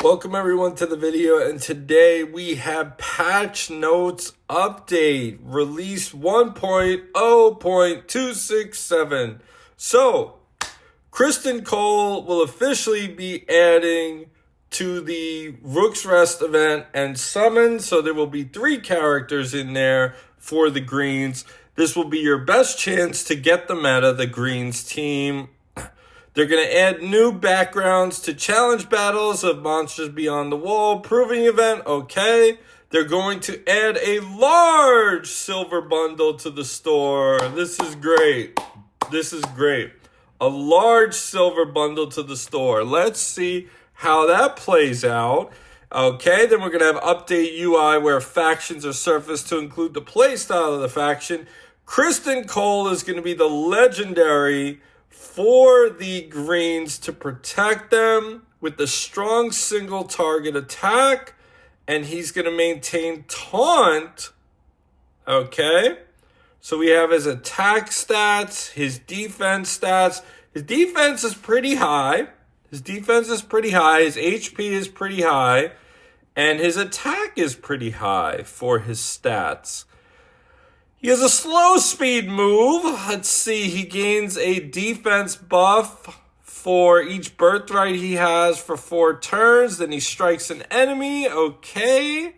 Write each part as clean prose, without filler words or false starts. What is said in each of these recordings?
Welcome everyone to the video, and today we have patch notes update release 1.0.267. So Kristen Cole will officially be adding to the Rook's Rest event and summon, so there will be 3 characters in there for the greens. This will be your best chance to get the meta, the greens team. They're going to add new backgrounds to challenge battles of Monsters Beyond the Wall proving event. Okay. They're going to add a large silver bundle to the store. This is great. This is great. A large silver bundle to the store. Let's see how that plays out. Okay, then we're going to have update UI where factions are surfaced to include the playstyle of the faction. Kristen Cole is going to be the legendary for the greens to protect them with the strong single target attack, and he's going to maintain taunt. Okay, so we have his attack stats, his defense stats. His defense is pretty high. His HP is pretty high, and his attack is pretty high for his stats. He has a slow speed move. Let's see. He gains a defense buff for each birthright he has for 4 turns. Then he strikes an enemy. Okay.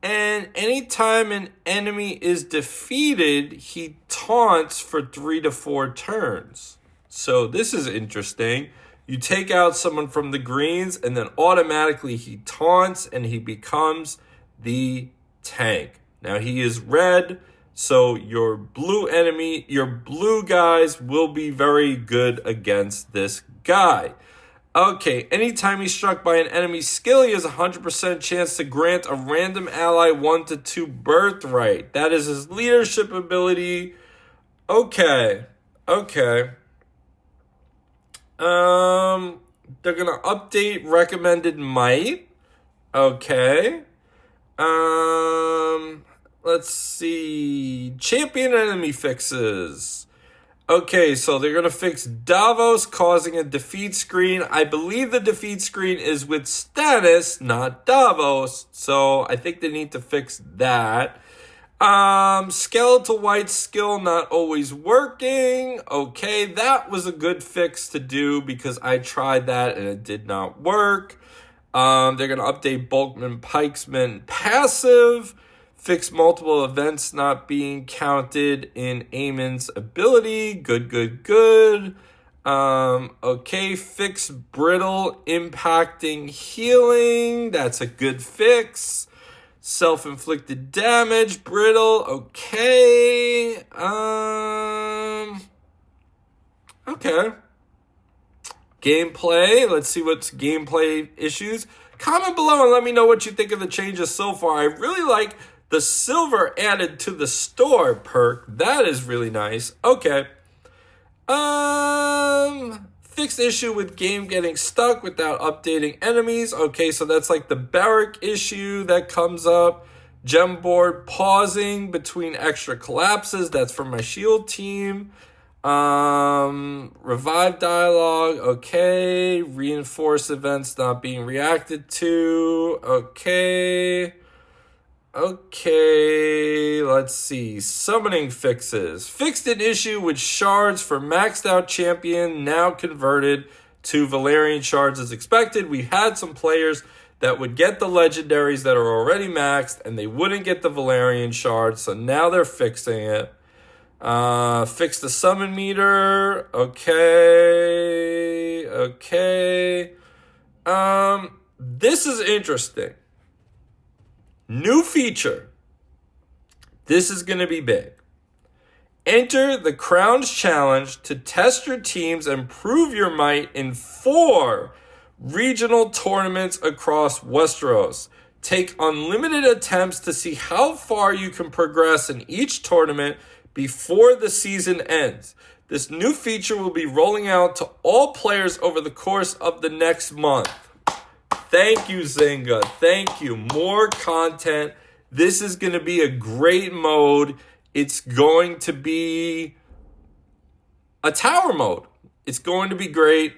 And anytime an enemy is defeated, he taunts for 3 to 4 turns. So this is interesting. You take out someone from the greens, and then automatically he taunts and he becomes the tank. Now he is red, so your blue guys will be very good against this guy. Okay, anytime he's struck by an enemy skill, he has a 100% chance to grant a random ally 1 to 2 birthright. That is his leadership ability. Okay. They're gonna update recommended might. Okay. Let's see. Champion enemy fixes. Okay, so they're gonna fix Davos causing a defeat screen. I believe the defeat screen is with Stannis, not Davos. So I think they need to fix that. Skeletal White skill not always working. Okay, that was a good fix to do because I tried that and it did not work. They're going to update Bulkman Pikesman passive, fix multiple events not being counted in Aemon's ability. Good. Okay, fix brittle impacting healing. That's a good fix. Self-inflicted damage, brittle, okay. Okay. Gameplay, let's see what's gameplay issues. Comment below and let me know what you think of the changes so far. I really like the silver added to the store perk. That is really nice. Okay. Fixed issue with game getting stuck without updating enemies. Okay, so that's like the barrack issue that comes up. Gem board pausing between extra collapses. That's for my shield team. Revive dialogue. Okay. Reinforce events not being reacted to. Okay, let's see. Summoning fixes. Fixed an issue with shards for maxed out champion, now converted to Valerian shards as expected. We had some players that would get the legendaries that are already maxed, and they wouldn't get the Valerian shards, so now they're fixing it. Fix the summon meter. Okay. This is interesting. New feature. This is going to be big. Enter the Crowns Challenge to test your teams and prove your might in 4 regional tournaments across Westeros. Take unlimited attempts to see how far you can progress in each tournament before the season ends. This new feature will be rolling out to all players over the course of the next month. Thank you, Zynga. Thank you. More content. This is going to be a great mode. It's going to be a tower mode. It's going to be great.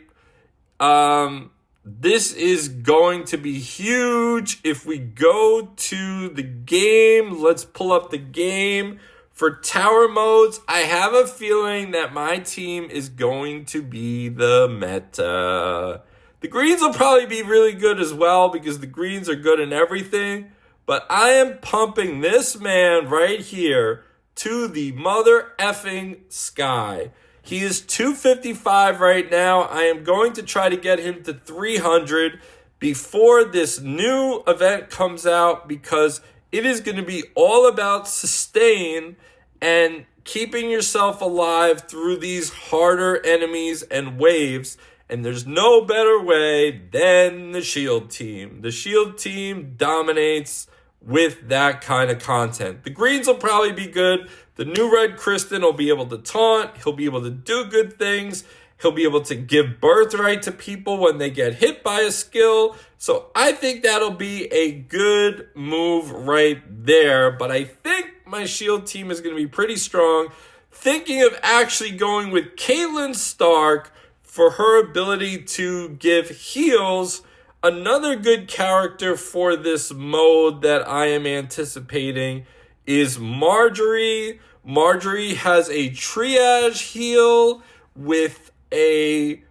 This is going to be huge. If we go to the game, let's pull up the game for tower modes. I have a feeling that my team is going to be the meta. The greens will probably be really good as well because the greens are good in everything. But I am pumping this man right here to the mother effing sky. He is 255 right now. I am going to try to get him to 300 before this new event comes out because it is going to be all about sustain and keeping yourself alive through these harder enemies and waves. And there's no better way than the shield team. The shield team dominates with that kind of content. The greens will probably be good. The new red Kristen will be able to taunt. He'll be able to do good things. He'll be able to give birthright to people when they get hit by a skill. So I think that'll be a good move right there. But I think my shield team is going to be pretty strong. Thinking of actually going with Caitlyn Stark for her ability to give heals. Another good character for this mode that I am anticipating is Marjorie. Marjorie has a triage heal with a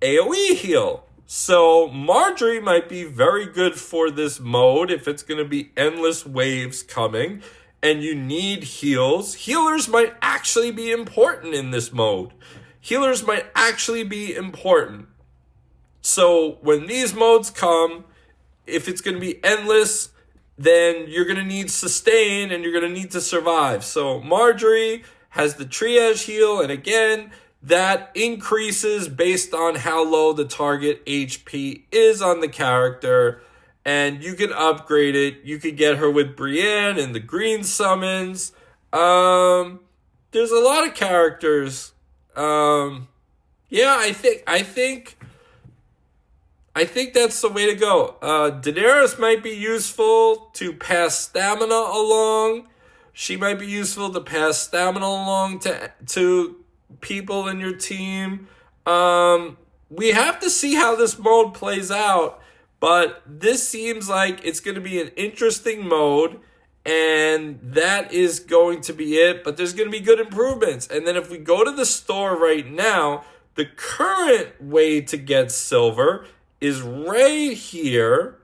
AoE heal. So Marjorie might be very good for this mode if it's going to be endless waves coming and you need heals. Healers might actually be important in this mode. Healers might actually be important. So when these modes come, if it's going to be endless, then you're going to need sustain and you're going to need to survive. So Marjorie has the triage heal, and again, that increases based on how low the target HP is on the character, and you can upgrade it. You could get her with Brienne and the green summons. There's a lot of characters. I think that's the way to go. Daenerys might be useful to pass stamina along. She might be useful to pass stamina along to people in your team. We have to see how this mode plays out, but this seems like it's going to be an interesting mode, and that is going to be it. But there's going to be good improvements. And then if we go to the store right now, the current way to get silver is right here,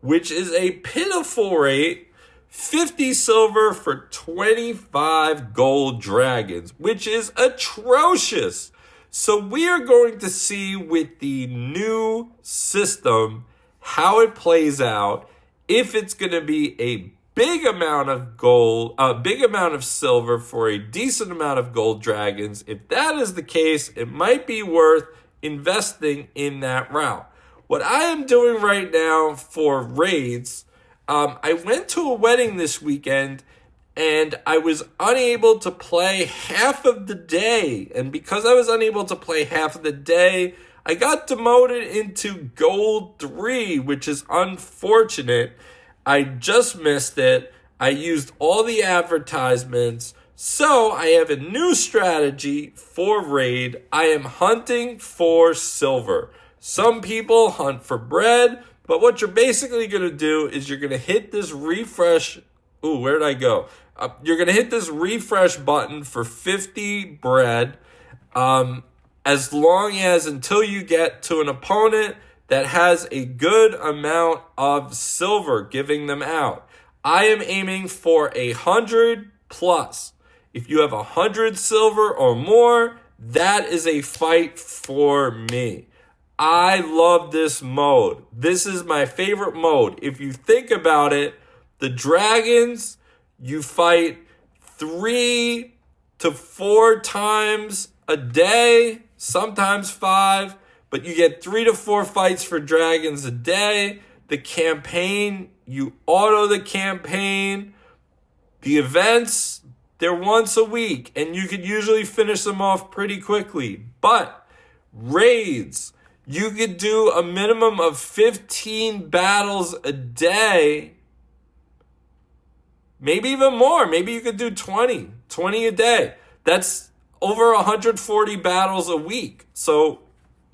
which is a pitiful rate, 50 silver for 25 gold dragons, which is atrocious. So we are going to see with the new system how it plays out, if it's going to be a big amount of gold, a big amount of silver for a decent amount of gold dragons. If that is the case, it might be worth investing in that route. What I am doing right now for raids, I went to a wedding this weekend and I was unable to play half of the day. And because I was unable to play half of the day, I got demoted into Gold 3, which is unfortunate. I just missed it. I used all the advertisements. So I have a new strategy for raid. I am hunting for silver. Some people hunt for bread, but what you're basically going to do is you're going to hit this refresh. Ooh, where did I go? You're going to hit this refresh button for 50 bread, as long as until you get to an opponent that has a good amount of silver giving them out. I am aiming for 100 plus. If you have 100 silver or more, that is a fight for me. I love this mode. This is my favorite mode. If you think about it, the dragons, you fight 3 to 4 times a day, sometimes 5, but you get 3 to 4 fights for dragons a day. The campaign, you auto the campaign. The events, they're once a week, and you could usually finish them off pretty quickly. But raids, you could do a minimum of 15 battles a day, maybe even more. Maybe you could do 20 a day. That's over 140 battles a week. So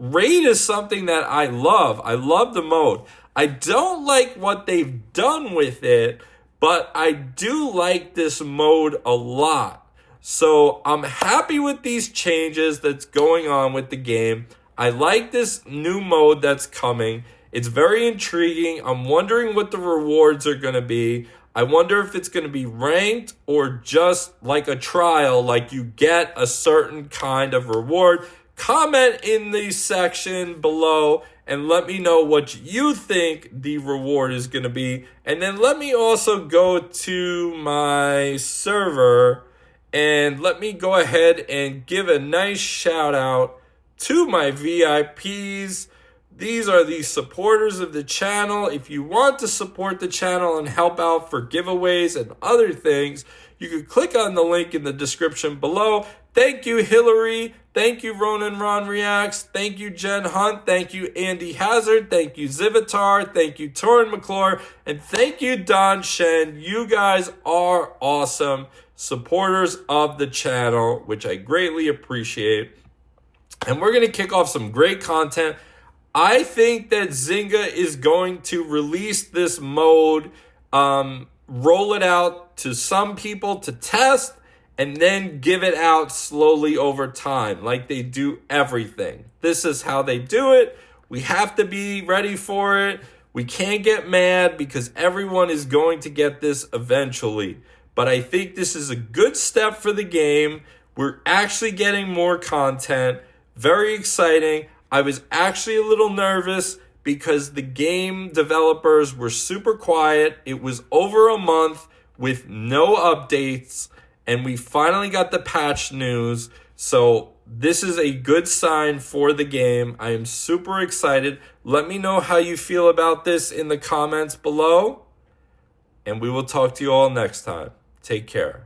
Raid is something that I love. I love the mode. I don't like what they've done with it, but I do like this mode a lot. So I'm happy with these changes that's going on with the game. I like this new mode that's coming. It's very intriguing. I'm wondering what the rewards are going to be. I wonder if it's going to be ranked or just like a trial, like you get a certain kind of reward. Comment in the section below and let me know what you think the reward is going to be. And then let me also go to my server and let me go ahead and give a nice shout out to my VIPs. These are the supporters of the channel. If you want to support the channel and help out for giveaways and other things, you can click on the link in the description below. Thank you, Hillary. Thank you, Ronan Ron Reacts. Thank you, Jen Hunt. Thank you, Andy Hazard. Thank you, Zivitar. Thank you, Torin McClure. And thank you, Don Shen. You guys are awesome supporters of the channel, which I greatly appreciate. And we're going to kick off some great content. I think that Zynga is going to release this mode, roll it out to some people to test, and then give it out slowly over time, like they do everything. This is how they do it. We have to be ready for it. We can't get mad because everyone is going to get this eventually. But I think this is a good step for the game. We're actually getting more content. Very exciting. I was actually a little nervous because the game developers were super quiet. It was over a month with no updates, and we finally got the patch news. So this is a good sign for the game. I am super excited. Let me know how you feel about this in the comments below, and we will talk to you all next time. Take care.